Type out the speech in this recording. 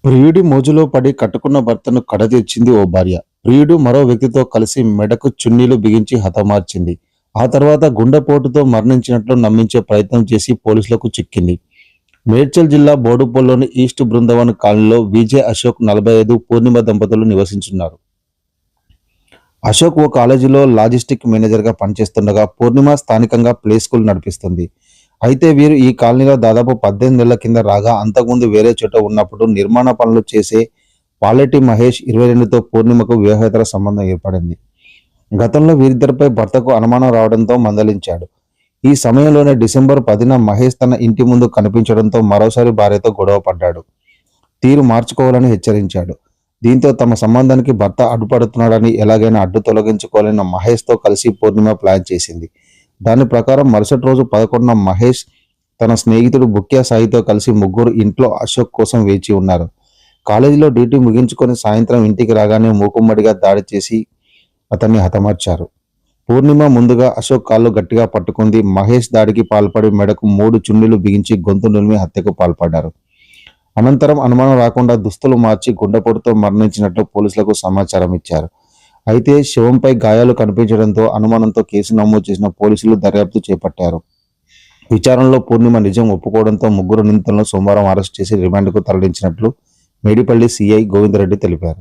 ప్రియుడి మోజులో పడి కట్టుకున్న భర్తను కడతీర్చింది ఓ భార్య. ప్రియుడు మరో వ్యక్తితో కలిసి మెడకు చున్నీలు బిగించి హతమార్చింది. ఆ తర్వాత గుండెపోటుతో మరణించినట్లు నమ్మించే ప్రయత్నం చేసి పోలీసులకు చిక్కింది. మేడ్చల్ జిల్లా బోడుప్పల్లోని ఈస్ట్ బృందావన్ కాలనీలో విజయ్ అశోక్ 45, పూర్ణిమ దంపతులు నివసించున్నారు. అశోక్ ఓ కాలేజీలో లాజిస్టిక్ మేనేజర్గా పనిచేస్తుండగా పూర్ణిమ స్థానికంగా ప్లే స్కూల్ నడిపిస్తుంది. అయితే వీరు ఈ కాలనీలో దాదాపు 18 నెలల కింద రాగా అంతకుముందు వేరే చోట ఉన్నప్పుడు నిర్మాణ పనులు చేసే పాలెటి మహేష్ 22తో పూర్ణిమకు వివాహేతర సంబంధం ఏర్పడింది. గతంలో వీరిద్దరిపై భర్తకు అనుమానం రావడంతో మందలించాడు. ఈ సమయంలోనే డిసెంబర్ 10న మహేష్ తన ఇంటి ముందు కనిపించడంతో మరోసారి భార్యతో గొడవ పడ్డాడు. తీరు మార్చుకోవాలని హెచ్చరించాడు. దీంతో తమ సంబంధానికి భర్త అడ్డుపడుతున్నాడని ఎలాగైనా అడ్డు తొలగించుకోవాలని మహేష్తో కలిసి పూర్ణిమ ప్లాన్ చేసింది. దాని ప్రకారం మరుసటి రోజు 11న మహేష్ తన స్నేహితుడు బుక్యా సాయితో కలిసి ముగ్గురు ఇంట్లో అశోక్ కోసం వేచి ఉన్నారు. కాలేజీలో డ్యూటీ ముగించుకొని సాయంత్రం ఇంటికి రాగానే మూకుమ్మడిగా దాడి చేసి అతన్ని హతమార్చారు. పూర్ణిమ ముందుగా అశోక్ కాళ్ళు గట్టిగా పట్టుకుంది. మహేష్ దాడికి పాల్పడి మెడకు 3 చున్నీలు బిగించి గొంతు నులిమి హత్యకు పాల్పడ్డారు. అనంతరం అనుమానం రాకుండా దుస్తులు మార్చి గుండెపోటుతో మరణించినట్లు పోలీసులకు సమాచారం ఇచ్చారు. అయితే శవంపై గాయాలు కనిపించడంతో అనుమానంతో కేసు నమోదు చేసిన పోలీసులు దర్యాప్తు చేపట్టారు. విచారణలో పూర్ణిమ నిజం ఒప్పుకోవడంతో ముగ్గురు నిందితులను సోమవారం అరెస్ట్ చేసి రిమాండ్కు తరలించినట్లు మేడిపల్లి సీఐ గోవిందరెడ్డి తెలిపారు.